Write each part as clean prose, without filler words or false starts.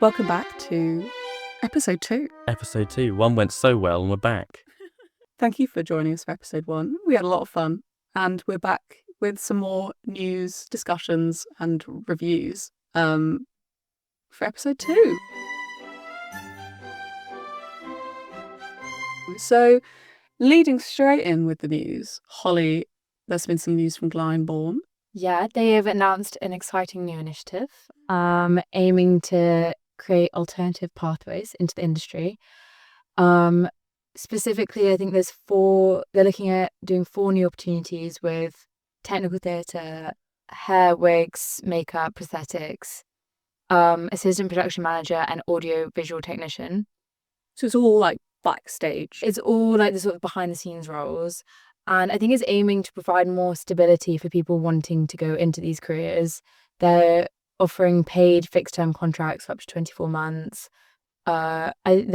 Welcome back to episode 2. Episode 2. 1 went so well and we're back. Thank you for joining us for episode 1. We had a lot of fun and we're back with some more news, discussions and reviews for episode 2. So, leading straight in with the news, Holly, there's been some news from Glyndebourne. Yeah, they have announced an exciting new initiative aiming to create alternative pathways into the industry. Specifically, I think they're looking at doing 4 new opportunities with technical theatre, hair, wigs, makeup, prosthetics, assistant production manager and audio visual technician. So it's all like backstage. It's all like the sort of behind the scenes roles. And I think it's aiming to provide more stability for people wanting to go into these careers. They're offering paid fixed term contracts for up to 24 months. They're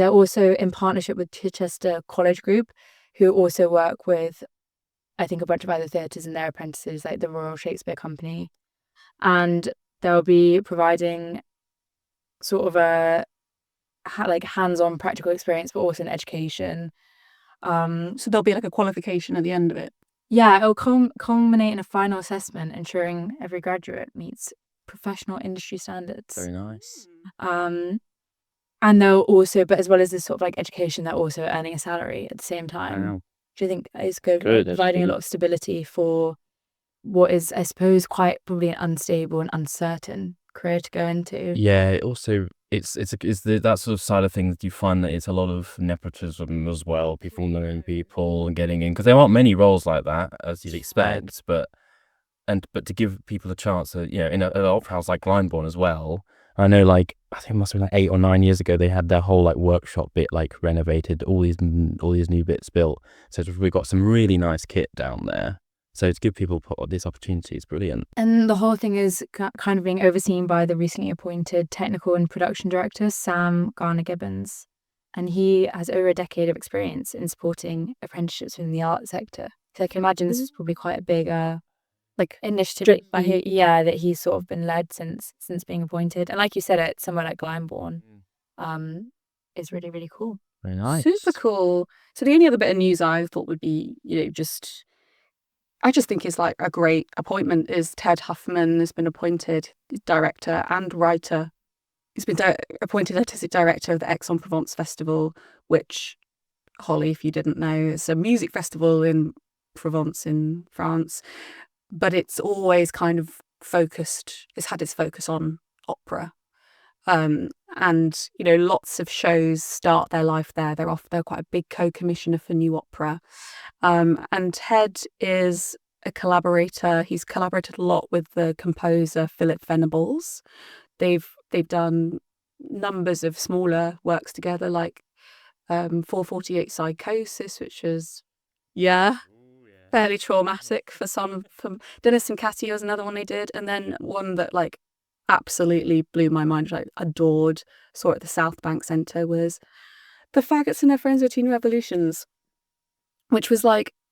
also in partnership with Chichester College Group, who also work with, I think, a bunch of other theatres and their apprentices, like the Royal Shakespeare Company. And they'll be providing sort of a hands-on practical experience, but also an education. So there'll be like a qualification at the end of it. Yeah, it'll culminate in a final assessment, ensuring every graduate meets professional industry standards. Very nice. And they'll also, but as well as this sort of like education, they're also earning a salary at the same time, Wow. which I think is good, Good, providing a lot of stability for what is, I suppose, quite probably an unstable and uncertain career to go into. Yeah, also it's that sort of side of things. You find that it's a lot of nepotism as well, people knowing people and getting in, because there aren't many roles like that as you'd expect, but to give people a chance to, in an opera house like Glyndebourne as well. I know, I think it must have been 8 or 9 years ago, they had their whole workshop bit renovated, all these new bits built. So we've got some really nice kit down there. So to give people this opportunity is brilliant. And the whole thing is kind of being overseen by the recently appointed technical and production director, Sam Garner-Gibbons. And he has over a decade of experience in supporting apprenticeships within the art sector. So I can imagine this is probably quite a big initiative that he's sort of been led since being appointed. And like you said, at somewhere like Glyndebourne is really, really cool. Very nice. Super cool. So the only other bit of news I thought would be, I just think is a great appointment is Ted Huffman has been appointed director and writer. He's been appointed artistic director of the Aix-en-Provence Festival, which, Holly, if you didn't know, is a music festival in Provence in France. But it's always kind of it's had its focus on opera. And, lots of shows start their life there. They're quite a big co-commissioner for new opera. And Ted is a collaborator. He's collaborated a lot with the composer Philip Venables. They've done numbers of smaller works together, like 448 Psychosis, which was, fairly traumatic for some. Dennis and Cassie was another one they did. And then one that absolutely blew my mind, which I adored, saw at the South Bank Centre, was The Faggots and Their Friends Were Teen Revolutions, which was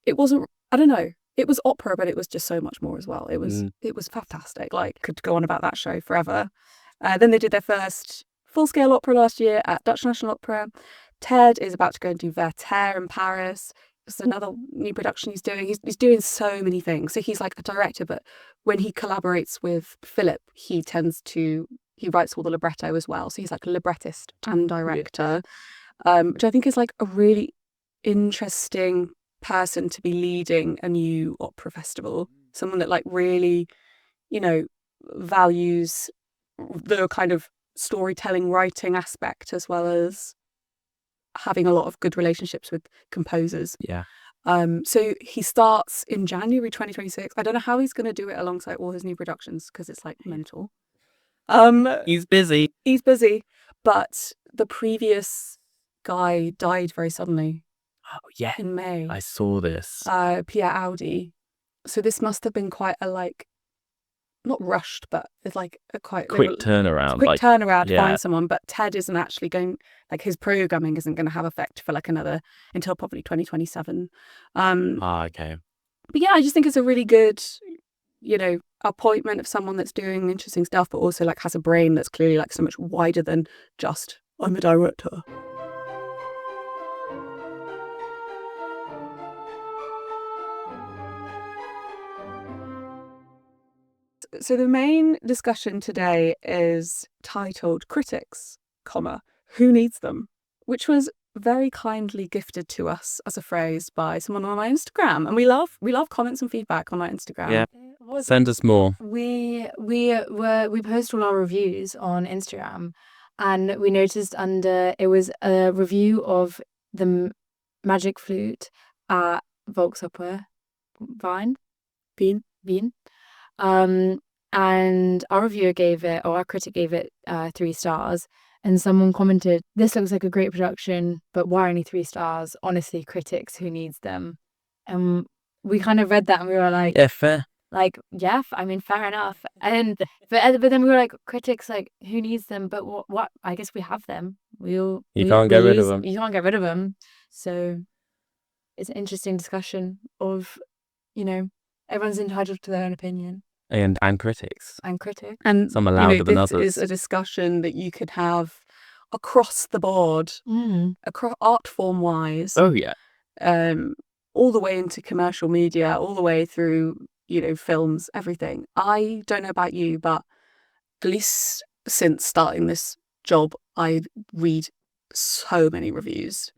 it wasn't, I don't know, it was opera, but it was just so much more as well. It was fantastic. Could go on about that show forever. Then they did their first full-scale opera last year at Dutch National Opera. Ted is about to go and do Werther in Paris. It's another new production he's doing. He's doing so many things. So he's a director, but when he collaborates with Philip, he writes all the libretto as well. So he's a librettist and director, which I think is a really interesting person to be leading a new opera festival. Someone that really, values the kind of storytelling, writing aspect, as well as having a lot of good relationships with composers. Yeah. So he starts in January 2026. I don't know how he's going to do it alongside all his new productions, because it's mental. He's busy. But the previous guy died very suddenly. Oh yeah, in May. I saw this. Pierre Audi. So this must have been quite a not rushed, but it's a quite quick turnaround. To find someone. But Ted isn't actually going, his programming isn't going to have effect for until probably 2027. Okay. But yeah, I just think it's a really good, appointment of someone that's doing interesting stuff, but also like has a brain that's clearly like so much wider than just I'm a director. So the main discussion today is titled Critics, who needs them? Which was very kindly gifted to us as a phrase by someone on our Instagram. And we love comments and feedback on our Instagram. Yeah. Send us more. We post all our reviews on Instagram, and we noticed it was a review of the Magic Flute at Volksopera Wien. And our critic gave it 3 stars, and someone commented, "This looks like a great production, but why only 3 stars? Honestly, critics, who needs them?" And we kind of read that and we were like, Yeah, fair. like, yeah, I mean, fair enough. And but then we were like, critics, like, who needs them? But what? I guess we have them. You can't get rid of them. You can't get rid of them. So it's an interesting discussion of, everyone's entitled to their own opinion. And critics. And critics. And some are louder than others. This is a discussion that you could have across the board, across art form wise. Oh yeah. All the way into commercial media, all the way through, films, everything. I don't know about you, but at least since starting this job, I read so many reviews.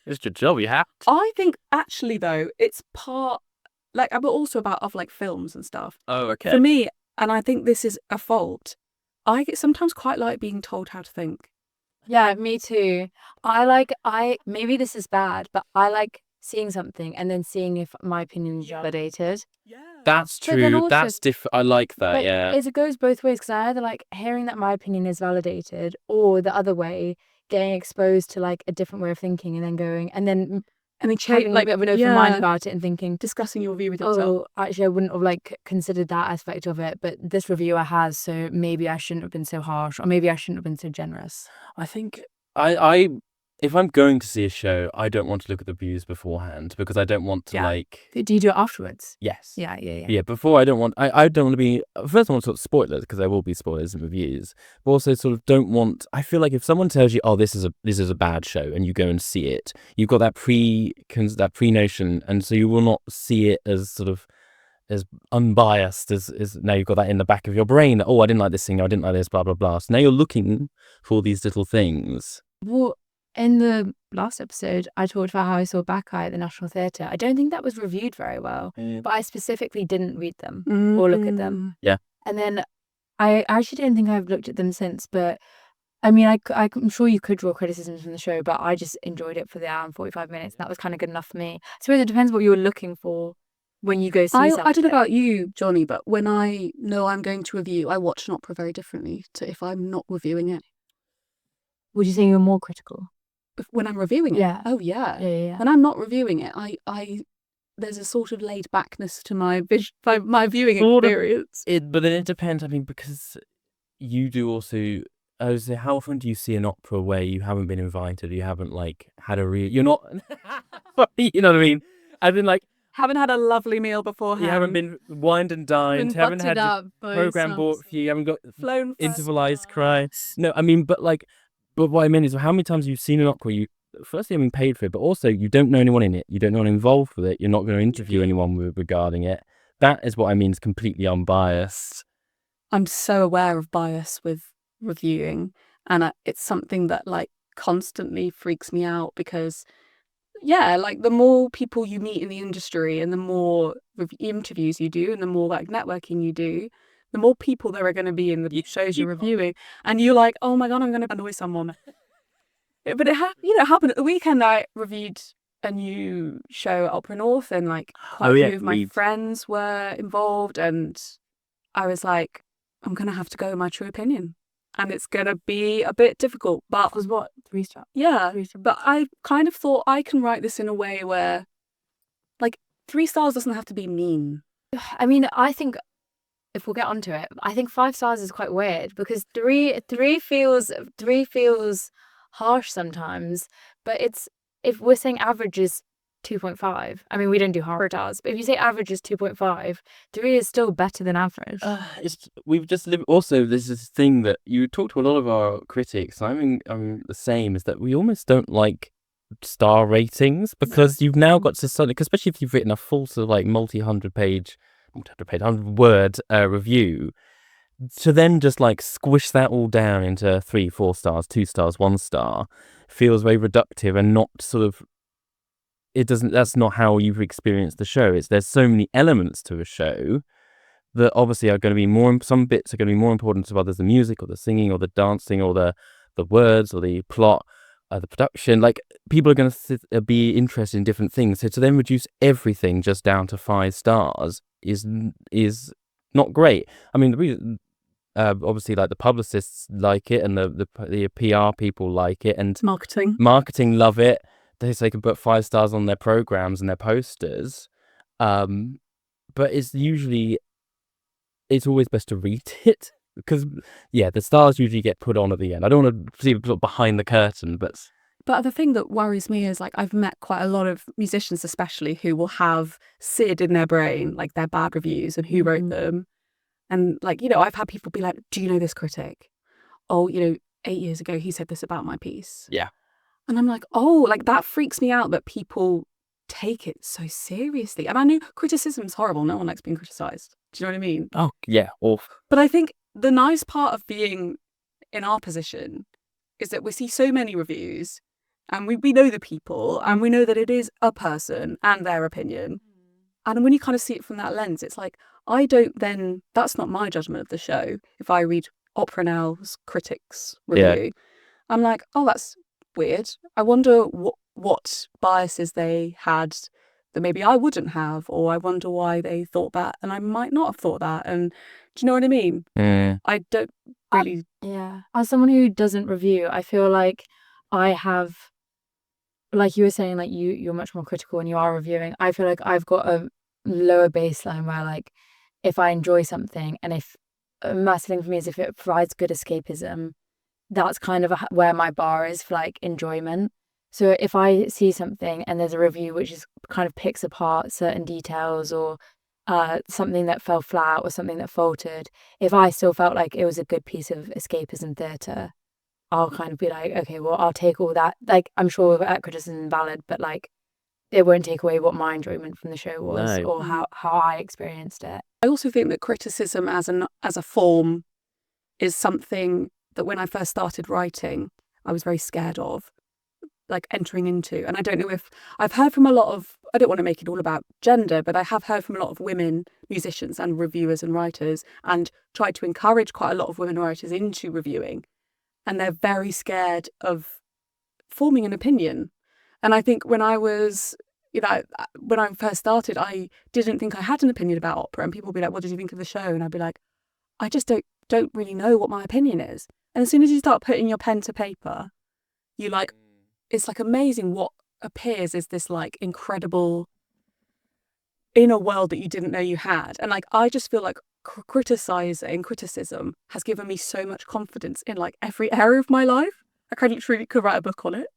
It's your job, you have to. I think actually though, it's part but also about of like films and stuff. Oh, okay. For me, and I think this is a fault, I sometimes quite like being told how to think. Yeah, me too. Maybe this is bad, but I like seeing something and then seeing if my opinion is validated. Yeah. That's true. That's different. I like that, but yeah. It goes both ways, because I either like hearing that my opinion is validated, or the other way, getting exposed to like a different way of thinking and then going and then having like a bit of an open mind about it and thinking, discussing your view with yourself. Oh, actually I wouldn't have like considered that aspect of it, but this reviewer has, so maybe I shouldn't have been so harsh, or maybe I shouldn't have been so generous. I think I if I'm going to see a show, I don't want to look at the reviews beforehand, because I don't want to Do you do it afterwards? Yes. Yeah. Yeah, before I don't want to be, first I want to sort of spoilers, because there will be spoilers in reviews, but also sort of don't want, I feel like if someone tells you, oh, this is a bad show, and you go and see it, you've got that pre-notion, and so you will not see it as sort of as unbiased as now you've got that in the back of your brain, oh, I didn't like this thing, I didn't like this, blah, blah, blah. So now you're looking for these little things. Well, in the last episode, I talked about how I saw Baccarat at the National Theatre. I don't think that was reviewed very well, but I specifically didn't read them or look at them. Yeah. And then I actually don't think I've looked at them since, but I mean, I'm sure you could draw criticisms from the show, but I just enjoyed it for the hour and 45 minutes. That was kind of good enough for me. I suppose it depends what you were looking for when you go see something. I don't know about you, Johnny, but when I know I'm going to review, I watch an opera very differently to if I'm not reviewing it. Would you say you're more critical? When I'm reviewing it? Yeah. Oh, yeah. Yeah. When I'm not reviewing it, I there's a sort of laid backness to my viewing experience. But then it depends, I mean, because you do also, I would say, how often do you see an opera where you haven't been invited, you haven't like had you're not, you know what I mean? I've been like, haven't had a lovely meal beforehand. You haven't been wined and dined, haven't had your program bought for you, haven't got flown intervalized cry. No, I mean, but what I mean is, how many times you've seen an opera, you firstly, I mean, paid for it, but also you don't know anyone in it, you don't know anyone involved with it, you're not going to interview anyone regarding it. That is what I mean is completely unbiased. I'm so aware of bias with reviewing, and it's something that like constantly freaks me out, because like the more people you meet in the industry and the more interviews you do and the more like networking you do, the more people there are going to be in the shows you're reviewing, and you're like, oh my god, I'm going to annoy someone. But it happened at the weekend. I reviewed a new show at Opera North, and like quite a few of my friends were involved, and I was like, I'm going to have to go with my true opinion, and it's going to be a bit difficult. But it was what, 3 stars? Yeah, but I kind of thought I can write this in a way where, like, 3 stars doesn't have to be mean. I mean, I think, if we'll get onto it, I think 5 stars is quite weird, because three feels harsh sometimes. But if we're saying average is 2.5. I mean, we don't do horror stars, but if you say average is 2.5, 3 is still better than average. We've just lived. Also, there's this thing that you talk to a lot of our critics. I'm the same. Is that we almost don't like star ratings because you've now got to suddenly, especially if you've written a full sort of like multi-hundred page, 100-word review, to then just like squish that all down into 3, 4 stars, 2 stars, 1 star feels very reductive and not sort of. It doesn't. That's not how you've experienced the show. There's so many elements to a show that obviously are going to be more. Some bits are going to be more important to others: the music, or the singing, or the dancing, or the words, or the plot, the production. Like people are going to be interested in different things. So to then reduce everything just down to 5 stars is not great. I mean, the reason. Obviously, like the publicists like it, and the PR people like it, and marketing love it. They can put 5 stars on their programs and their posters, but it's always best to read it because the stars usually get put on at the end. I don't want to see people behind the curtain, but the thing that worries me is like I've met quite a lot of musicians, especially, who will have Sid in their brain, like their bad reviews and who wrote them, and like I've had people be like, "Do you know this critic? Oh, 8 years ago he said this about my piece." Yeah. And I'm like, oh, like that freaks me out that people take it so seriously. And I know criticism's horrible. No one likes being criticised. Do you know what I mean? Oh, yeah. Awful. But I think the nice part of being in our position is that we see so many reviews and we know the people and we know that it is a person and their opinion. And when you kind of see it from that lens, it's like, that's not my judgment of the show. If I read Opera Now's critics review, I'm like, oh, that's weird. I wonder what biases they had that maybe I wouldn't have, or I wonder why they thought that and I might not have thought that. And do you know what I mean? I don't really. As someone who doesn't review, I feel like I have, like you were saying, like you're much more critical when you are reviewing. I feel like I've got a lower baseline where, like, if I enjoy something, and if a massive thing for me is if it provides good escapism, that's kind of where my bar is for like enjoyment. So if I see something and there's a review which is kind of picks apart certain details, or something that fell flat or something that faltered, if I still felt like it was a good piece of escapism theatre, I'll kind of be like, okay, well, I'll take all that. Like, I'm sure that criticism is valid, but like it won't take away what my enjoyment from the show was, or how I experienced it. I also think that criticism as a form is something that when I first started writing, I was very scared of, like entering into. And I don't know if I've heard from a lot of, I don't want to make it all about gender, but I have heard from a lot of women musicians and reviewers and writers, and tried to encourage quite a lot of women writers into reviewing. And they're very scared of forming an opinion. And I think when I was, when I first started, I didn't think I had an opinion about opera. And people would be like, what did you think of the show? And I'd be like, I just don't really know what my opinion is. And as soon as you start putting your pen to paper, it's like amazing what appears as this like incredible inner world that you didn't know you had. And like, I just feel like criticism has given me so much confidence in like every area of my life. I literally could write a book on it.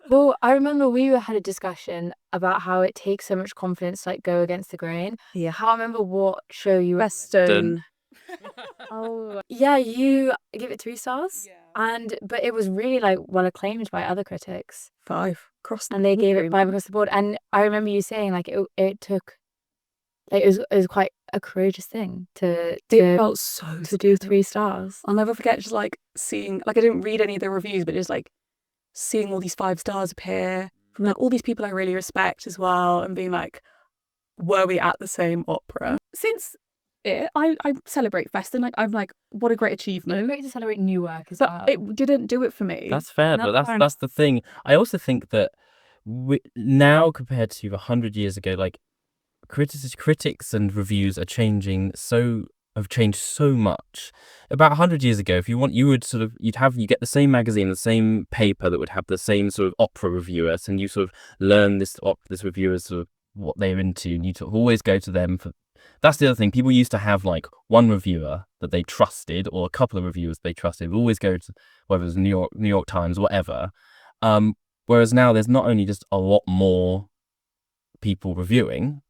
Well, I remember we had a discussion about how it takes so much confidence to like go against the grain. Yeah. I can't remember what show you were. Western. Oh, yeah, you give it 3 stars. Yeah. But it was really like well acclaimed by other critics. 5 across the board. And they gave it 5 across the board. And I remember you saying like it took, like it was quite a courageous thing to felt so to do 3 stars. I'll never forget just like seeing, like I didn't read any of the reviews, but just like seeing all these 5 stars appear from like all these people I really respect as well, and being like, were we at the same opera? Since I celebrate Western, like I'm like, what a great achievement. It's great to celebrate new work as but well. It didn't do it for me. That's fair, but that's the thing. I also think that now compared to 100 years ago, like critics and reviews have changed so much. About 100 years ago, if you want, you get the same magazine, the same paper that would have the same sort of opera reviewers, and you sort of learn this reviewer's sort of what they're into, and you always go to them for. That's the other thing. People used to have like one reviewer that they trusted, or a couple of reviewers they trusted. Always go to whether it was New York Times, whatever. Whereas now there's not only just a lot more people reviewing,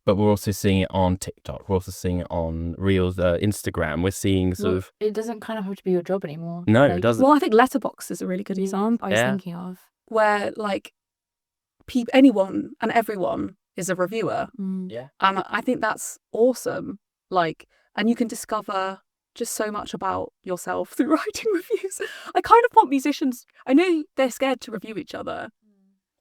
but we're also seeing it on TikTok. We're also seeing it on Reels, Instagram. We're seeing sort of... It doesn't kind of have to be your job anymore. No, Like, it doesn't. Well, I think Letterboxd is a really good example. I was Yeah. thinking of. where like anyone and everyone is a reviewer. Yeah. And I think that's awesome. Like, and you can discover just so much about yourself through writing reviews. I kind of want musicians, I know they're scared to review each other,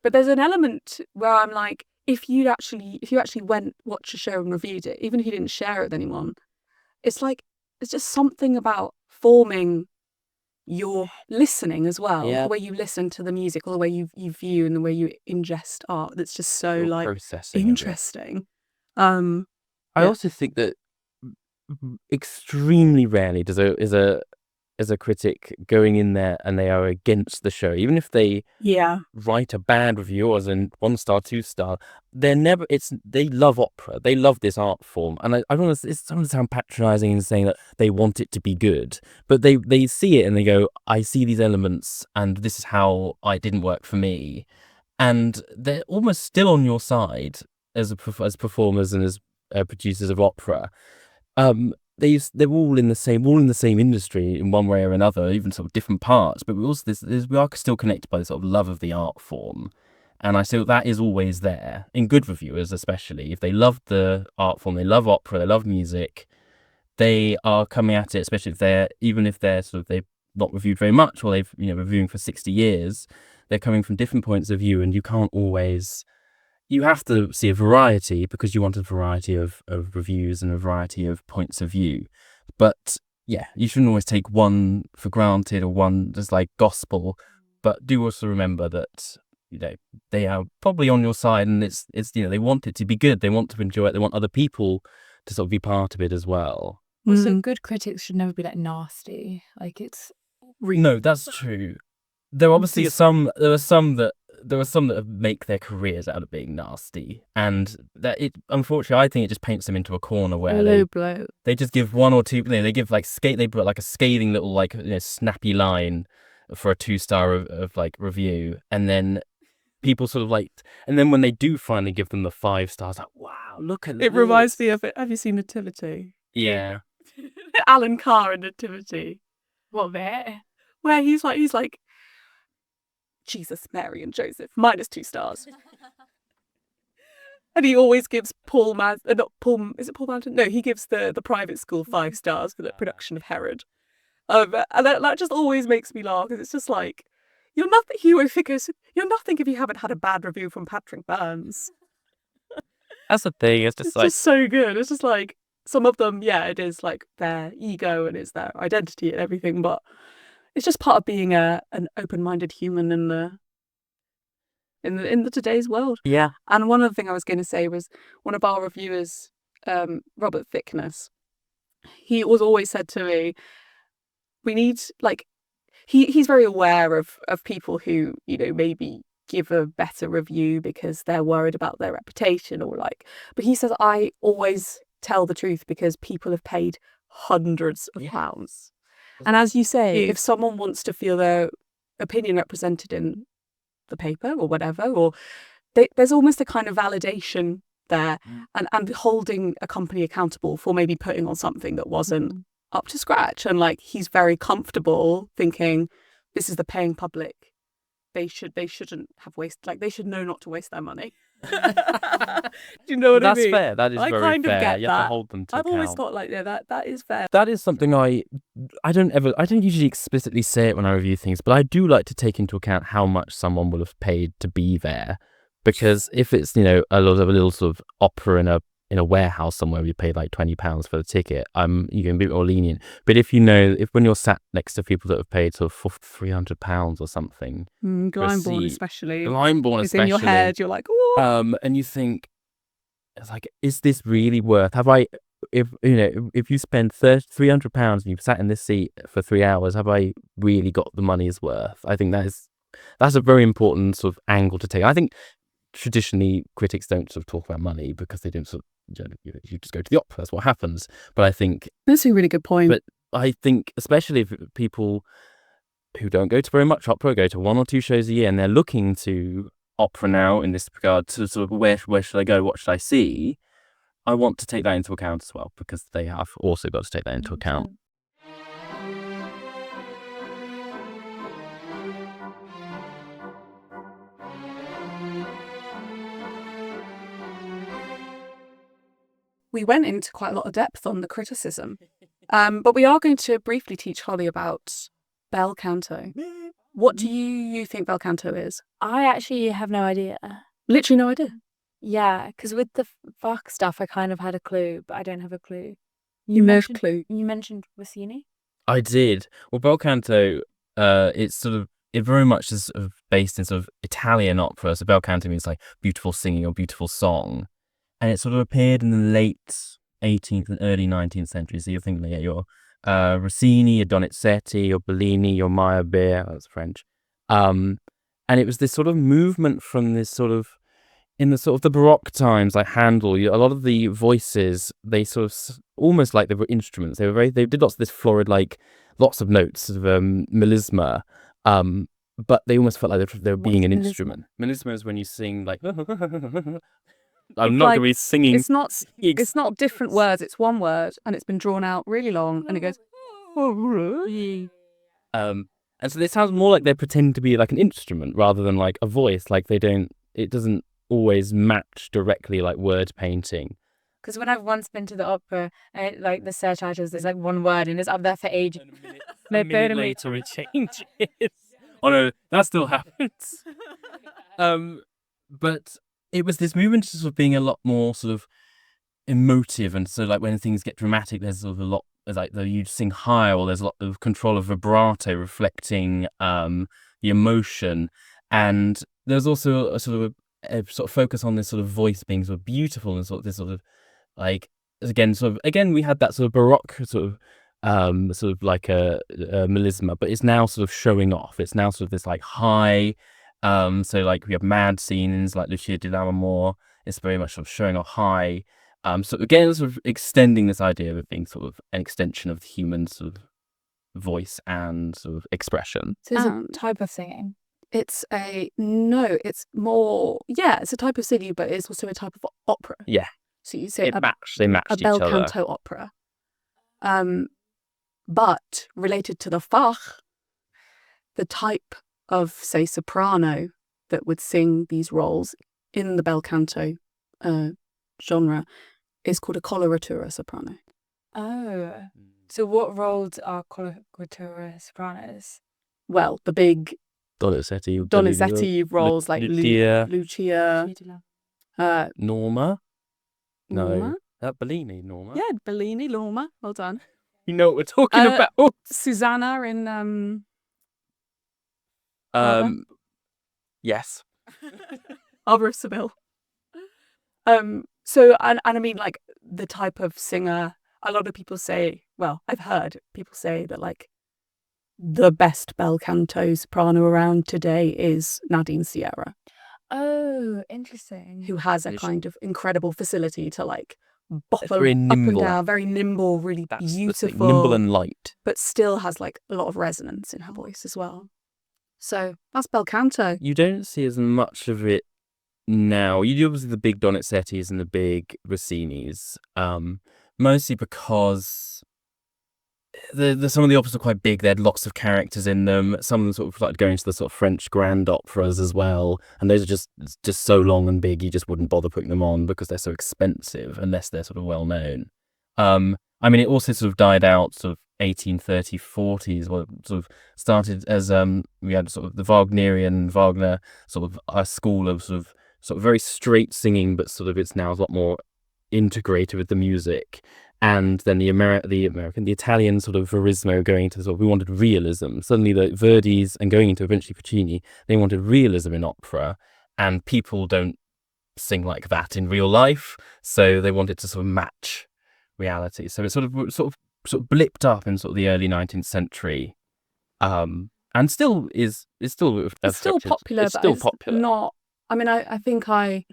but there's an element where I'm like, if you actually went, watched a show and reviewed it, even if you didn't share it with anyone, it's like, it's just something about forming your listening as well. Yeah. The way you listen to the music, or the way you view and the way you ingest art. That's just so Your like processing of it. interesting. I Yeah. also think that extremely rarely is a critic going in there and they are against the show, even if they write a bad review as in 1 star, 2 star. They're never. They love opera. They love this art form, and I don't want to sound patronising in saying that they want it to be good, but they see it and they go, I see these elements, and this is how it didn't work for me, and they're almost still on your side as performers and as producers of opera. They're all in the same industry in one way or another, even sort of different parts. But we are still connected by the sort of love of the art form, and I feel that is always there in good reviewers, especially if they love the art form, they love opera, they love music. They are coming at it, especially if they've not reviewed very much, or they've reviewing for 60 years. They're coming from different points of view, and you can't always. You have to see a variety because you want a variety of reviews and a variety of points of view. But yeah, you shouldn't always take one for granted or one just like gospel. But do also remember that they are probably on your side, and it's they want it to be good. They want to enjoy it. They want other people to sort of be part of it as well. Also, good critics should never be like nasty. Like it's No, that's true. There are obviously there are some that make their careers out of being nasty, and unfortunately I think it just paints them into a corner where they just give one or two, they give they put like a scathing little snappy line for a 2-star of like review, and then people sort of and then when they do finally give them the 5 stars, like, wow, look at It reminds me of it. Have you seen Nativity? Yeah. Alan Carr in Nativity. what there. Where he's like Jesus, Mary and Joseph, -2 stars. And he always gives is it Paul Manton? No, he gives the private school 5 stars for the production of Herod. And that just always makes me laugh, because it's just like, you're nothing, hero figures, you're nothing if you haven't had a bad review from Patrick Burns. That's the thing. It's just Just so good. It's just like, some of them, it is like their ego and it's their identity and everything, but it's just part of being an open-minded human in the today's world. Yeah. And one other thing I was going to say was, one of our reviewers, Robert Thickness, he was always said to me, we need he's very aware of people who maybe give a better review because they're worried about their reputation but he says, I always tell the truth because people have paid hundreds of pounds. And as you say, if someone wants to feel their opinion represented in the paper or whatever, or there's almost a kind of validation there, and holding a company accountable for maybe putting on something that wasn't up to scratch. And he's very comfortable thinking, this is the paying public. They shouldn't have they should know not to waste their money. Do you know what I mean? That's fair. That is I very kind of fair. get You have that. to hold them to I've account. always thought that is fair. That is something I don't usually explicitly say it when I review things, but I do like to take into account how much someone will have paid to be there, because if it's a little sort of opera in a warehouse somewhere where you paid like £20 for the ticket, you can be a bit more lenient. But if when you're sat next to people that have paid sort of £300 or something, Glyndebourne especially. It's in your head, you're like, oh. And you think, it's like, is this really worth? If you spend £300 and you've sat in this seat for 3 hours, have I really got the money's worth? I think that's a very important sort of angle to take. I think traditionally critics don't sort of talk about money because they don't you just go to the opera, that's what happens. But I think that's a really good point. But I think especially if people who don't go to very much opera, go to 1 or 2 shows a year, and they're looking to opera now in this regard to sort of where should I go, what should I see? I want to take that into account as well, because they have also got to take that into account. We went into quite a lot of depth on the criticism, but we are going to briefly teach Holly about Bel Canto. What do you think Bel Canto is? I actually have no idea. Literally no idea. Yeah, because with the Bach stuff, I kind of had a clue, but I don't have a clue. You mentioned clue. You mentioned Rossini? I did. Well, Bel Canto, it very much is sort of based in sort of Italian opera. So Bel Canto means like beautiful singing or beautiful song. And it sort of appeared in the late 18th and early 19th century. So you're thinking like your Rossini, your Donizetti, your Bellini, your Meyerbeer, that's French. And it was this sort of movement from this sort of, in the sort of the Baroque times, like Handel, a lot of the voices, they sort of almost like they were instruments. They did lots of this florid, like lots of notes, sort of melisma, but they almost felt like they were being an instrument. Melisma is when you sing like. I'm not going to be singing. It's not different words. It's one word, and it's been drawn out really long, and it goes. And so it sounds more like they pretend to be like an instrument rather than like a voice. Like it doesn't always match directly like word painting. Because when I've once been to the opera, like the surtitles, there's like one word and it's up there for ages. A minute later it changes. Oh no, that still happens. But it was this movement to sort of being a lot more sort of emotive, and so like when things get dramatic, there's sort of a lot. There's like you sing higher, or there's a lot of control of vibrato reflecting the emotion, and there's also a sort of focus on this sort of voice being sort of beautiful and sort of this sort of like again we had that sort of Baroque sort of like a melisma, but it's now sort of showing off. It's now sort of this like high. So like we have mad scenes like Lucia di Lammermoor. It's very much sort of showing off high. So again, sort of extending this idea of it being sort of an extension of the human sort of voice and sort of expression. So it's a type of singing. It's a type of singing, but it's also a type of opera. Yeah. So you say they matched each Bel other. Canto opera. But related to the Fach, the type of, say, soprano that would sing these roles in the Bel Canto genre is called a coloratura soprano. Oh. So what roles are coloratura sopranos? Well, the big Donizetti roles like Lucia. Norma? Norma? No. Bellini, Norma? Yeah, Bellini, Norma. Well done. You know what we're talking about. Susanna in Yes. Arbor of Seville. So I mean, like the type of singer, a lot of people say, well, I've heard people say that like the best Bel Canto soprano around today is Nadine Sierra. Oh, interesting. Who has a kind of incredible facility to like bop up very and nimble. down, very nimble, really That's beautiful, nimble and light, but still has like a lot of resonance in her voice as well. So that's Bel Canto. You don't see as much of it now. You do obviously the big Donizettis and the big Rossinis, mostly because some of the operas are quite big. They had lots of characters in them. Some of them sort of like going to the sort of French grand operas as well, and those are just so long and big you just wouldn't bother putting them on because they're so expensive unless they're sort of well known. I mean, it also sort of died out sort of 1830s, 40s, well, sort of started as we had sort of the Wagner sort of a school of sort of very straight singing, but sort of it's now a lot more integrated with the music. And then the Italian sort of verismo going into sort of, we wanted realism. Suddenly the Verdi's and going into eventually Puccini, they wanted realism in opera, and people don't sing like that in real life, so they wanted to sort of match reality. So it sort of blipped up in sort of the early 19th century, and still is still popular. It's still popular. Not. I mean, I think I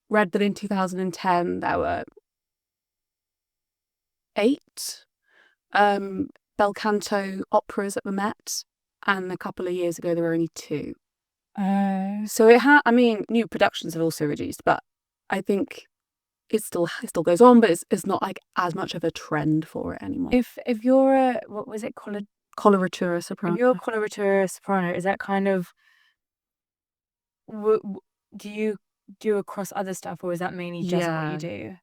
read that in 2010 there were 8 Bel Canto operas at the Met, and a couple of years ago there were only 2. Oh. So I mean, new productions have also reduced, but I think it still goes on, but it's not like as much of a trend for it anymore. If you're a, what was it called? Coloratura If soprano. you're a coloratura soprano, is that kind of, do you do across other stuff, or is that mainly just what you do?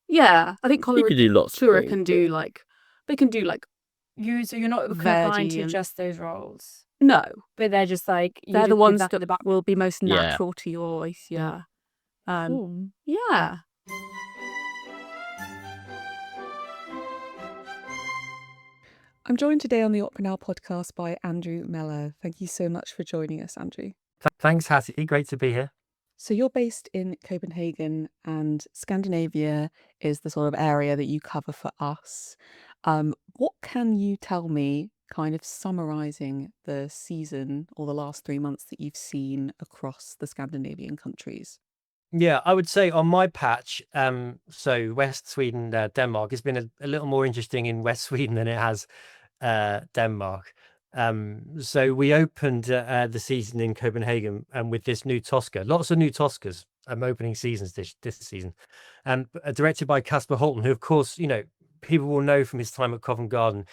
Yeah, I think You could do lots of coloratura things. can do like, they can do like, So you're not Verdi confined to and- just those roles, no, but they're just like, you they're the just give ones that that the back. will be most Yeah. natural to your voice. Yeah. Cool. Yeah. I'm joined today on the Opera Now podcast by Andrew Mellor. Thank you so much for joining us, Andrew. Thanks, Hattie. Great to be here. So you're based in Copenhagen, and Scandinavia is the sort of area that you cover for us. What can you tell me, kind of summarising the season or the last 3 months that you've seen across the Scandinavian countries? Yeah, I would say on my patch, so West Sweden, Denmark, it's been a little more interesting in West Sweden than it has Denmark. So we opened the season in Copenhagen with this new Tosca. Lots of new Toscas opening seasons this season, and directed by Kasper Holten, who, of course, people will know from his time at Covent Garden.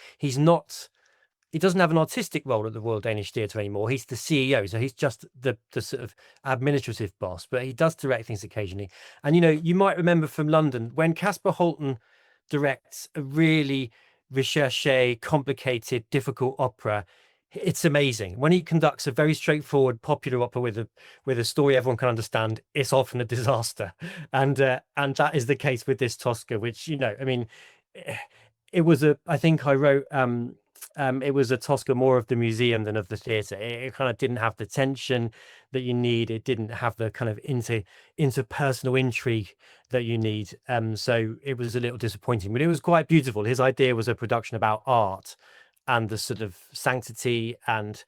He doesn't have an artistic role at the Royal Danish Theatre anymore. He's the CEO, so he's just the sort of administrative boss, but he does direct things occasionally. And, you might remember from London, when Kasper Holten directs a really recherché, complicated, difficult opera, it's amazing. When he conducts a very straightforward popular opera with a story everyone can understand, it's often a disaster. And that is the case with this Tosca, which, I mean, it was I think I wrote, it was a Tosca more of the museum than of the theatre. It kind of didn't have the tension that you need. It didn't have the kind of interpersonal intrigue that you need. So it was a little disappointing, but it was quite beautiful. His idea was a production about art and the sort of sanctity and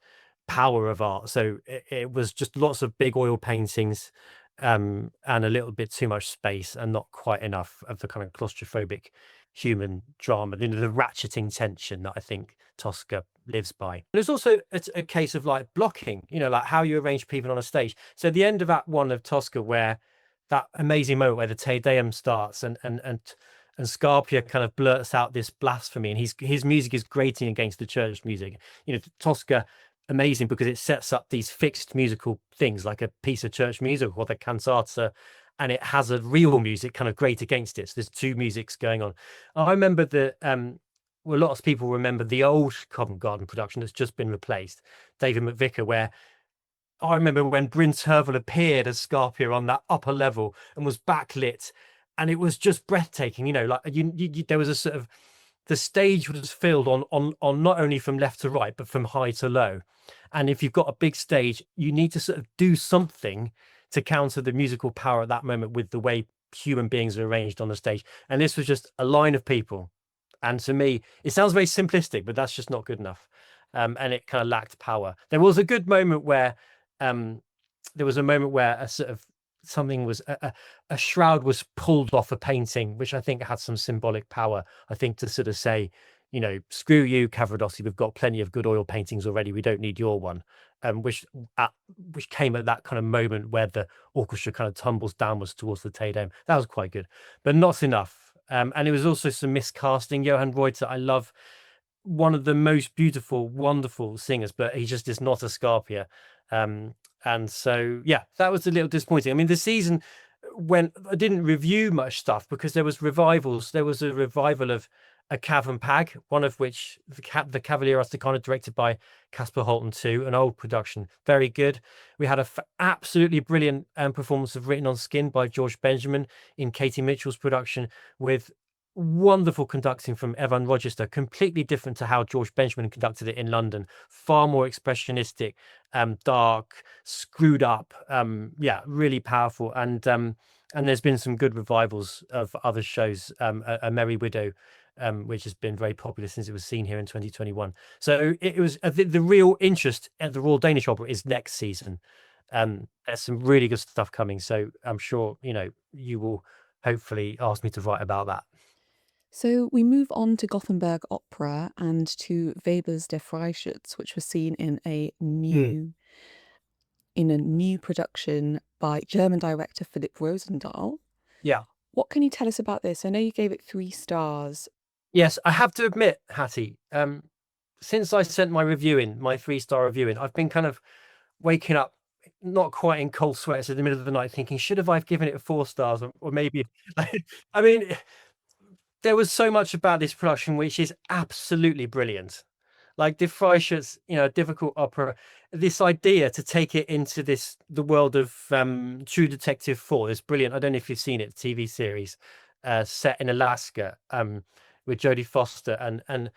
power of art. So it was just lots of big oil paintings, and a little bit too much space and not quite enough of the kind of claustrophobic human drama, the ratcheting tension that I think Tosca lives by. There's also a case of like blocking, like how you arrange people on a stage. So the end of Act 1 of Tosca, where that amazing moment where the Te Deum starts and Scarpia kind of blurts out this blasphemy, and his music is grating against the church music. Tosca, amazing because it sets up these fixed musical things like a piece of church music or the cantata, and it has a real music kind of grate against it. So there's two musics going on. I remember well, lots of people remember the old Covent Garden production that's just been replaced, David McVicar, where I remember when Bryn Terfel appeared as Scarpia on that upper level and was backlit, and it was just breathtaking. Like there was a sort of, the stage was filled on not only from left to right, but from high to low. And if you've got a big stage, you need to sort of do something to counter the musical power at that moment with the way human beings are arranged on the stage. And this was just a line of people. And to me, it sounds very simplistic, but that's just not good enough. And it kind of lacked power. There was a good moment where a sort of something was a shroud was pulled off a painting, which I think had some symbolic power. I think to sort of say, screw you, Cavaradossi, we've got plenty of good oil paintings already. We don't need your one. Which came at that kind of moment where the orchestra kind of tumbles downwards towards the Te Deum. That was quite good, but not enough. And it was also some miscasting. Johann Reuter, I love, one of the most beautiful, wonderful singers, but he just is not a Scarpia. And so, yeah, that was a little disappointing. I mean, the season, when I didn't review much stuff because there was revivals. There was a revival of A Cav and Pag, one of which the Cavalier Rusticana, directed by Kasper Holten too, an old production, very good. We had a absolutely brilliant performance of Written on Skin by George Benjamin in Katie Mitchell's production, with wonderful conducting from Evan Rochester, completely different to how George Benjamin conducted it in London. Far more expressionistic, dark, screwed up, really powerful. And there's been some good revivals of other shows, A Merry Widow, which has been very popular since it was seen here in 2021. So it was the real interest at the Royal Danish Opera is next season. There's some really good stuff coming, so I'm sure you will hopefully ask me to write about that. So we move on to Gothenburg Opera and to Weber's Der Freischütz, which was seen in a new production by German director Philipp Rosendahl. Yeah. What can you tell us about this? I know you gave it 3 stars. Yes, I have to admit, Hattie, since I sent my 3-star review in, I've been kind of waking up not quite in cold sweats in the middle of the night thinking, should have I given it 4 stars or maybe I mean, there was so much about this production which is absolutely brilliant. Like Die Freischütz, a difficult opera. This idea to take it into the world of True Detective 4 is brilliant. I don't know if you've seen it, TV series set in Alaska with Jodie Foster, and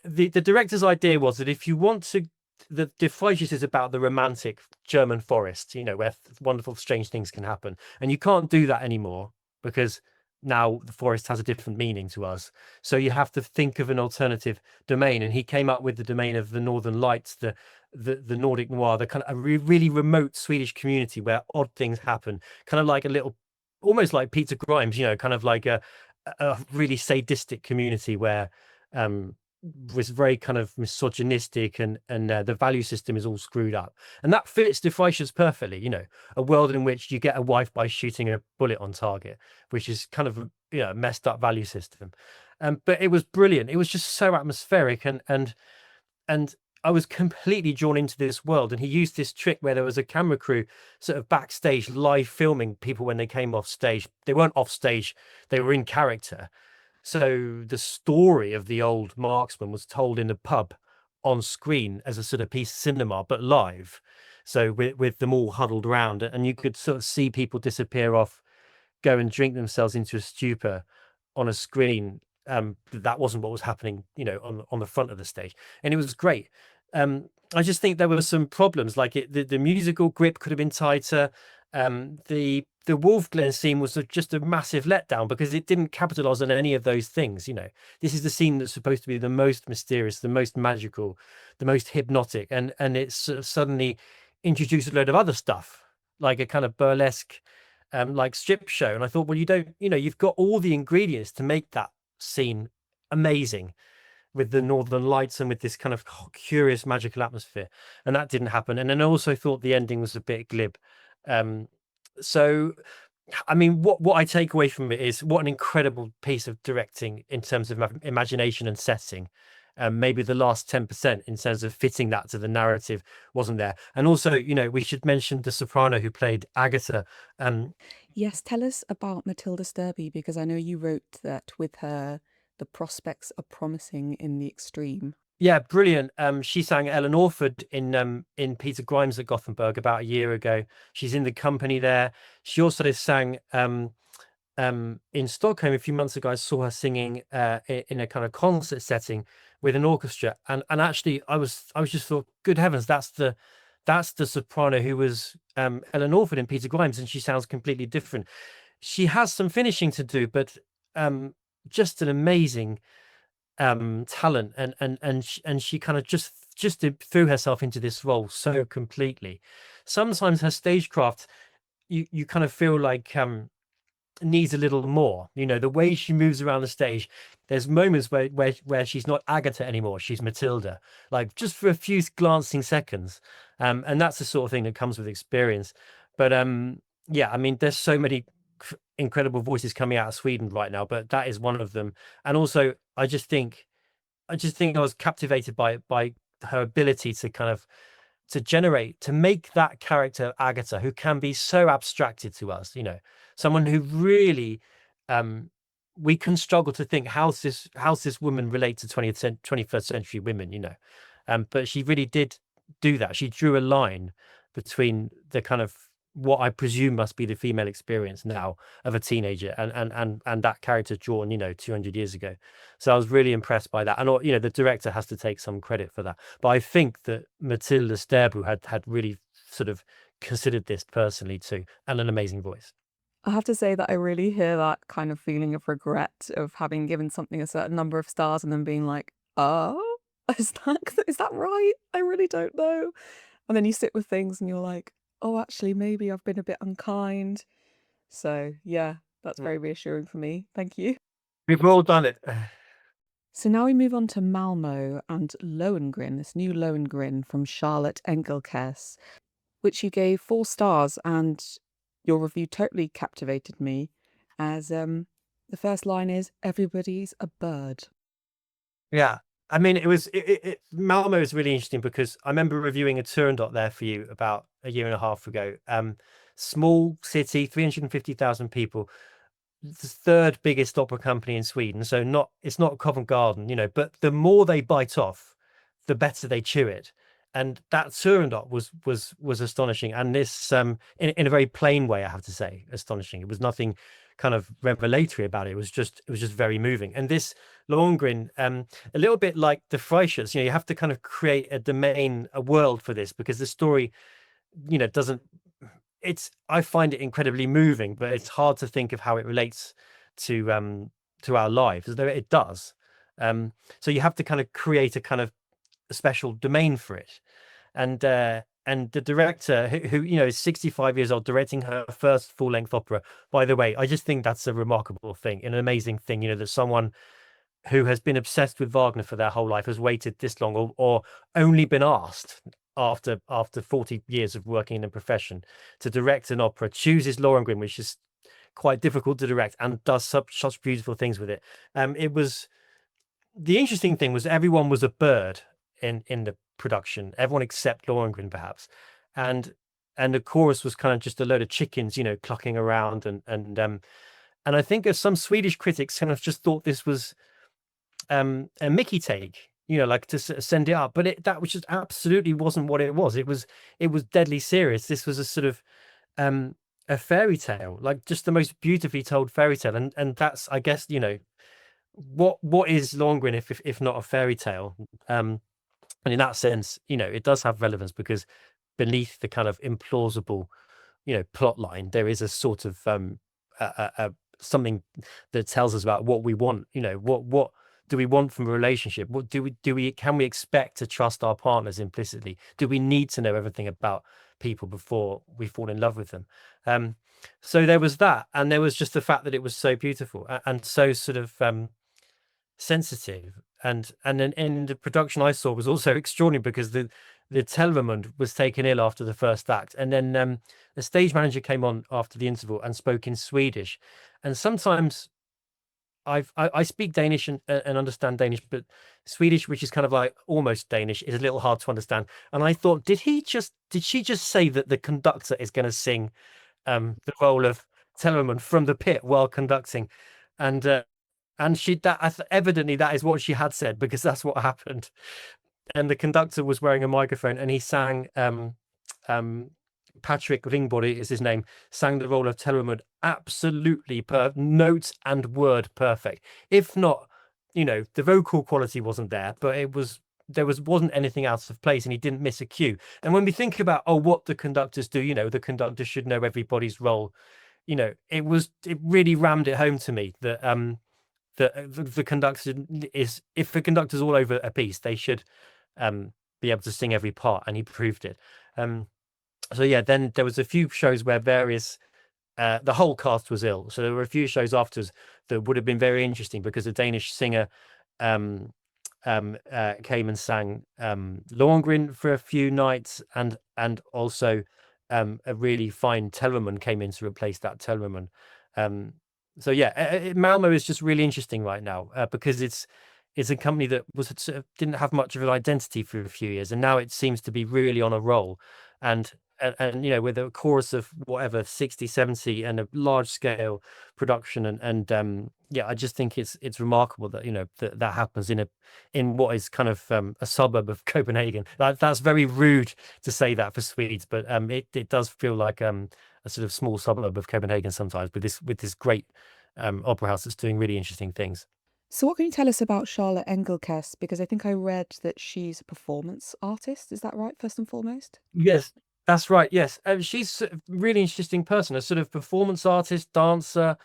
the director's idea was that if you want to, the Die Freischütz is about the romantic German forest, where wonderful, strange things can happen, and you can't do that anymore because now the forest has a different meaning to us. So you have to think of an alternative domain, and he came up with the domain of the Northern Lights, the Nordic noir, the kind of a really remote Swedish community where odd things happen, kind of like a little, almost like Peter Grimes, kind of like a really sadistic community where was very kind of misogynistic, and the value system is all screwed up, and that fits Die Freischütz perfectly. A world in which you get a wife by shooting a bullet on target, which is kind of a messed up value system. But it was brilliant. It was just so atmospheric, and I was completely drawn into this world. And he used this trick where there was a camera crew sort of backstage live filming people when they came off stage. They weren't off stage, they were in character. So the story of the old marksman was told in a pub on screen as a sort of piece of cinema, but live. So with them all huddled around, and you could sort of see people disappear off, go and drink themselves into a stupor on a screen. That wasn't what was happening, on the front of the stage, and it was great. I just think there were some problems, like the musical grip could have been tighter. The Wolf Glen scene was just a massive letdown because it didn't capitalize on any of those things. This is the scene that's supposed to be the most mysterious, the most magical, the most hypnotic, and it's sort of suddenly introduced a load of other stuff, like a kind of burlesque, like strip show. And I thought, well, you don't, you've got all the ingredients to make that scene amazing, with the Northern Lights and with this kind of curious magical atmosphere, and that didn't happen. And then I also thought the ending was a bit glib. So I mean, what I take away from it is what an incredible piece of directing in terms of imagination and setting. Maybe the last 10% in terms of fitting that to the narrative wasn't there. And also, we should mention the soprano who played Agatha. Yes, tell us about Matilda Sturby, because I know you wrote that with her, the prospects are promising in the extreme. Yeah, brilliant. She sang Ellen Orford in Peter Grimes at Gothenburg about a year ago. She's in the company there. She also sang in Stockholm a few months ago. I saw her singing in a kind of concert setting with an orchestra, and actually I was just thought, good heavens, that's the soprano who was Ellen Orford in Peter Grimes, and she sounds completely different. She has some finishing to do, but just an amazing talent, and she kind of just threw herself into this role so completely. Sometimes her stagecraft, you kind of feel like needs a little more. The way she moves around the stage, there's moments where she's not Agatha anymore, she's Matilda, like just for a few glancing seconds, and that's the sort of thing that comes with experience. But yeah, I mean, there's so many incredible voices coming out of Sweden right now, but that is one of them. And also I just think I was captivated by her ability to kind of to make that character Agatha, who can be so abstracted to us, someone who really we can struggle to think, how's this woman relate to 21st century women, but she really did do that. She drew a line between the kind of what I presume must be the female experience now of a teenager and that character drawn 200 years ago. So I was really impressed by that, and the director has to take some credit for that, but I think that Matilda Sterbo had really sort of considered this personally too, and an amazing voice. I have to say that I really hear that kind of feeling of regret of having given something a certain number of stars and then being like, oh, is that right? I really don't know. And then you sit with things and you're like, oh, actually, maybe I've been a bit unkind. So yeah, that's very reassuring for me. Thank you. We've all done it. So now we move on to Malmo and Lohengrin, this new Lohengrin from Charlotte Engelkes, which you gave 4 stars, and your review totally captivated me as the first line is, "Everybody's a bird." Yeah. I mean, Malmo is really interesting because I remember reviewing a Turandot there for you about a year and a half ago. Small city, 350,000 people, the third biggest opera company in Sweden. So it's not Covent Garden, but the more they bite off, the better they chew it. And that Turandot was astonishing. And this in a very plain way, I have to say, astonishing. It was nothing kind of revelatory about it. It was just very moving. And this Lohengrin, a little bit like the Freischers, you have to kind of create a domain, a world for this, because the story, doesn't, I find it incredibly moving, but it's hard to think of how it relates to our lives, as though it does. So you have to kind of create a kind of a special domain for it. And the director, who is 65 years old, directing her first full-length opera. By the way, I just think that's a remarkable thing, an amazing thing, that someone who has been obsessed with Wagner for their whole life has waited this long, or only been asked after 40 years of working in a profession to direct an opera, chooses Lohengrin, which is quite difficult to direct, and does such beautiful things with it. The interesting thing was everyone was a bird in the production, everyone except Lohengrin, perhaps, and the chorus was kind of just a load of chickens, clucking around, and I think some Swedish critics kind of just thought this was a Mickey take, like to send it up, but that was just absolutely wasn't what it was. It was deadly serious. This was a sort of a fairy tale, like just the most beautifully told fairy tale, and that's, I guess, what is Lohengrin if not a fairy tale? And in that sense, it does have relevance, because beneath the kind of implausible, plot line, there is a sort of something that tells us about what we want. What do we want from a relationship? What can we expect to trust our partners implicitly? Do we need to know everything about people before we fall in love with them? So there was that, and there was just the fact that it was so beautiful and so sort of sensitive, and then in the production I saw was also extraordinary, because the Telvermund was taken ill after the first act, and then the stage manager came on after the interval and spoke in Swedish. And sometimes I speak Danish and understand Danish, but Swedish, which is kind of like almost Danish, is a little hard to understand. And I thought, did she just say that the conductor is going to sing the role of Tellerman from the pit while conducting? And evidently that is what she had said, because that's what happened. And the conductor was wearing a microphone, and he sang Patrick Ringbody is his name, sang the role of Tellerman absolutely note and word perfect. If not, the vocal quality wasn't there, but wasn't anything out of place, and he didn't miss a cue. And when we think about what the conductors do, the conductor should know everybody's role. It really rammed it home to me that the conductor is, if the conductor's all over a piece, they should be able to sing every part, and he proved it. So yeah, then there was a few shows where the whole cast was ill. So there were a few shows afterwards that would have been very interesting, because a Danish singer came and sang Lohengrin for a few nights, and also a really fine Tellerman came in to replace that Tellerman. So yeah, Malmo is just really interesting right now, because it's a company that didn't have much of an identity for a few years, and now it seems to be really on a roll. And with a chorus of whatever 60, 70, and a large scale production, and I just think it's remarkable that that happens in what is kind of a suburb of Copenhagen. That's very rude to say that for Swedes, but it does feel like a sort of small suburb of Copenhagen sometimes, with this great opera house that's doing really interesting things. So what can you tell us about Charlotte Engelkes? Because I think I read that she's a performance artist. Is that right, first and foremost? Yes, that's right. Yes, she's a really interesting person, a sort of performance artist, dancer,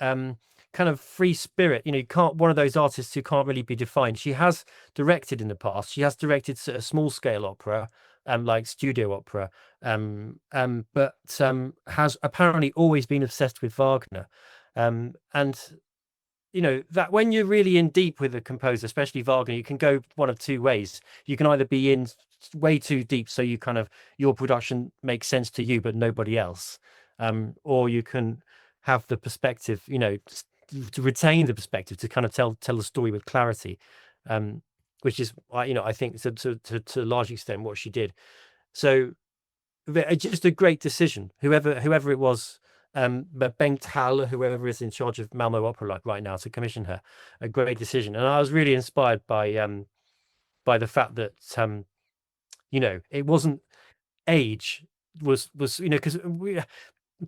kind of free spirit. You can't, one of those artists who can't really be defined. She has directed in the past. She has directed sort of small scale opera, like studio opera, but has apparently always been obsessed with Wagner, and that when you're really in deep with a composer, especially Wagner, you can go one of two ways. You can either be in way too deep, so you kind of, your production makes sense to you but nobody else, or you can have the perspective, to retain the perspective, to kind of tell the story with clarity, which is, I think to a large extent what she did. So just a great decision, whoever it was, but Bengt Haller, whoever is in charge of Malmo Opera right now, to commission her, a great decision. And I was really inspired by the fact that it wasn't age was because we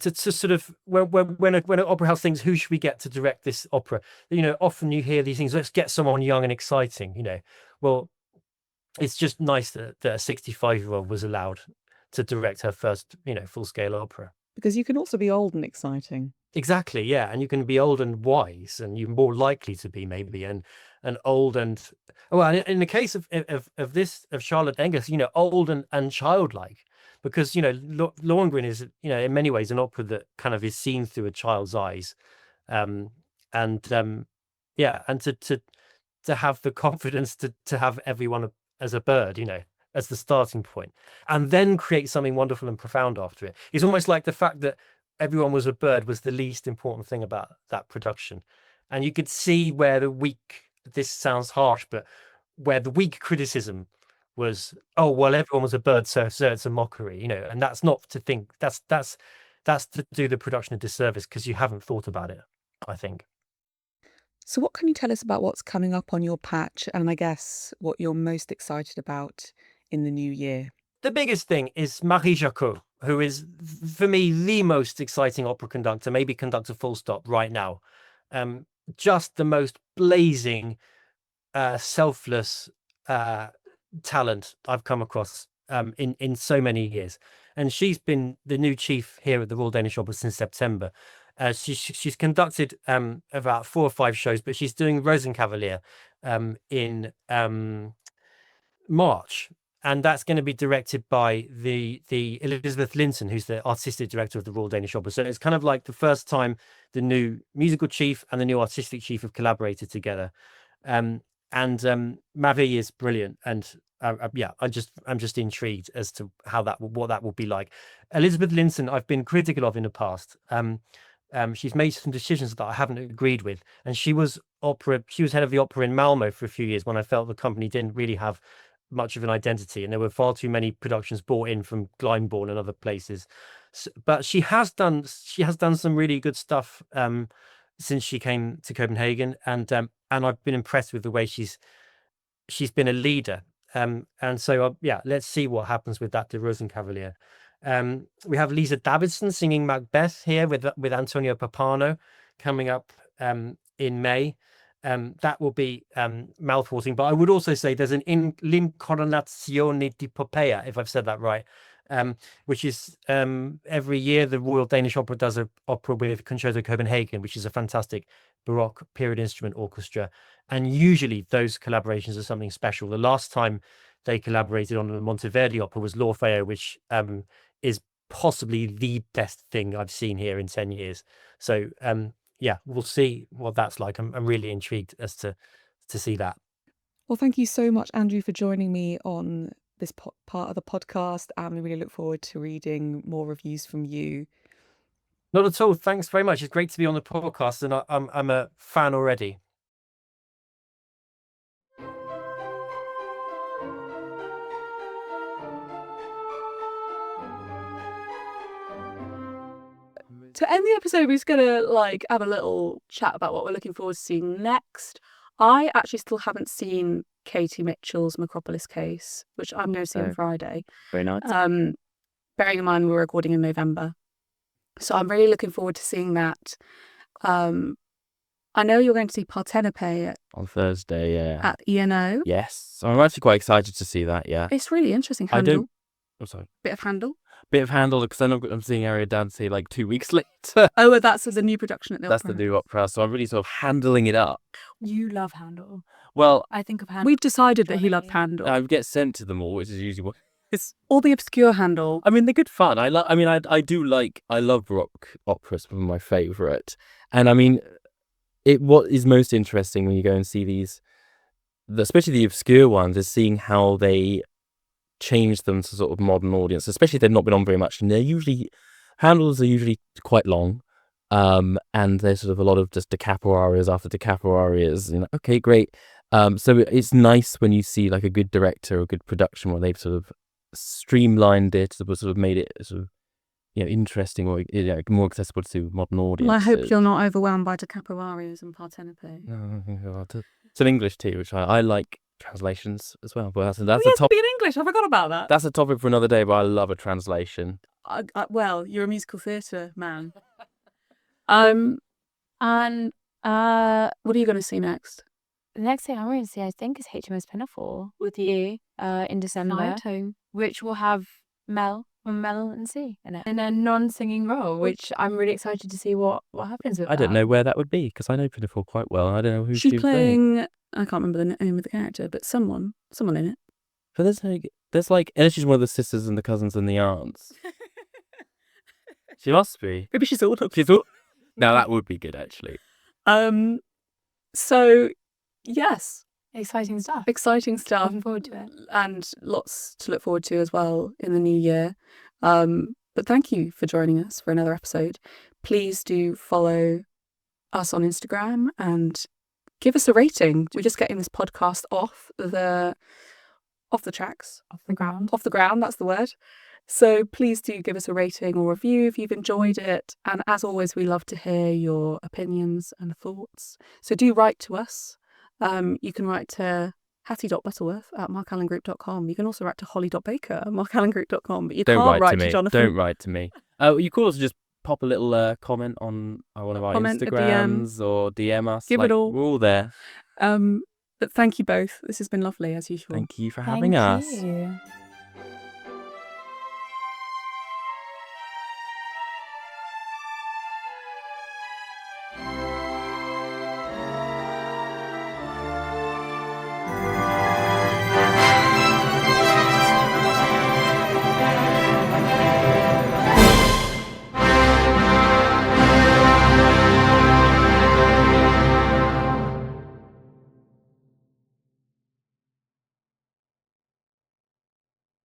to sort of when an opera house thinks, who should we get to direct this opera, often you hear these things, let's get someone young and exciting, well, it's just nice that a 65-year-old was allowed to direct her first full-scale opera. Because you can also be old and exciting. Exactly, yeah, and you can be old and wise, and you're more likely to be, maybe, and old and, well, in the case of Charlotte Engels, old and childlike, because Lohengrin is, in many ways, an opera that kind of is seen through a child's eyes, and yeah, and to have the confidence to have everyone as a bird, as the starting point, and then create something wonderful and profound after it. It's almost like the fact that everyone was a bird was the least important thing about that production. And you could see where this sounds harsh, but where the weak criticism was, oh, well, everyone was a bird, so it's a mockery, and that's not to think, that's to do the production a disservice, because you haven't thought about it, I think. So what can you tell us about what's coming up on your patch, and I guess what you're most excited about in the new year? The biggest thing is Marie Jacot, who is, for me, the most exciting opera conductor, maybe conductor full stop, right now. Just the most blazing, selfless talent I've come across in so many years. And she's been the new chief here at the Royal Danish Opera since September. She's conducted about 4 or 5 shows, but she's doing Rosenkavalier in March, and that's going to be directed by the Elizabeth Linton, who's the artistic director of the Royal Danish Opera. So it's kind of like the first time the new musical chief and the new artistic chief have collaborated together. Marie is brilliant, and yeah, I'm just intrigued as to what that will be like. Elizabeth Linton, I've been critical of in the past. She's made some decisions that I haven't agreed with, and she was head of the opera in Malmo for a few years when I felt the company didn't really have much of an identity, and there were far too many productions brought in from Glyndebourne and other places. But she has done some really good stuff since she came to Copenhagen, and I've been impressed with the way she's been a leader. And so yeah, let's see what happens with that, the Rosenkavalier. We have Lisa Davidson singing Macbeth here with Antonio Papano coming up in May. That will be mouthwatering, but I would also say there's an L'incoronazione di Popea, if I've said that right, which is every year the Royal Danish Opera does an opera with Concerto Copenhagen, which is a fantastic Baroque period instrument orchestra, and usually those collaborations are something special. The last time they collaborated on the Monteverdi opera was L'Orfeo, which is possibly the best thing I've seen here in 10 years. So yeah, we'll see what that's like. I'm really intrigued as to see that. Well, thank you so much, Andrew, for joining me on this part of the podcast. And we really look forward to reading more reviews from you. Not at all. Thanks very much. It's great to be on the podcast, and I'm a fan already. To end the episode, we're just gonna have a little chat about what we're looking forward to seeing next. I actually still haven't seen Katie Mitchell's Macropolis Case, which I'm going to see on Friday. Very nice. Bearing in mind we're recording in November, so I'm really looking forward to seeing that. I know you're going to see Parthenope On Thursday, yeah. at ENO. Yes, so I'm actually quite excited to see that. Yeah, It's really interesting. Handel. I'm sorry. Bit of Handel. Bit of Handel, because I'm seeing Ariadne like 2 weeks later. Oh, well, that's the new production at the That's opera. the new opera, so I'm really sort of handling it up. You love Handel. Well, I think of Handel. We've decided that he loved Handel. I get sent to them all, which is usually what it's. All the obscure Handel. I mean, they're good fun. I love Baroque opera. It's one of my favourite. And I mean, what is most interesting when you go and see these, especially the obscure ones, is seeing how they change them to sort of modern audience, especially if they've not been on very much. And handles are usually quite long. And there's sort of a lot of just da capo arias after da capo arias. Okay, great. So it's nice when you see like a good director or a good production where they've sort of streamlined it, sort of made it sort of interesting or more accessible to modern audiences. Well, I hope you're not overwhelmed by da capo arias and partenopé. It's in English too, which I like translations as well. But that's yes, a topic. in English. I forgot about that. That's a topic for another day. But I love a translation. Well, you're a musical theatre man. And what are you going to see next? The next thing I'm going to see, I think, is HMS Pinafore with you in December, which will have Mel from Mellor and C in it, in a non-singing role, which I'm really excited to see what happens with I don't know where that would be because I know Pinafore quite well. I don't know who she's playing. I can't remember the name of the character, but someone in it. But there's like, and she's one of the sisters and the cousins and the aunts. She must be. Maybe she's all of them. She's all. Now that would be good, actually. So, yes. Exciting stuff. Looking forward to it. And lots to look forward to as well in the new year. But thank you for joining us for another episode. Please do follow us on Instagram and give us a rating. We're just getting this podcast off the tracks. Off the ground. Off the ground, that's the word. So please do give us a rating or review if you've enjoyed it. And as always, we love to hear your opinions and thoughts. So do write to us. You can write to hattie.butterworth@markallengroup.com. You can also write to holly.baker@markallengroup.com. But you can't write to Jonathan. Don't write to me. You could also just pop a little comment on one of our Instagrams or DM us. Give it all. We're all there. But thank you both. This has been lovely as usual. Thank you for having us. Thank you.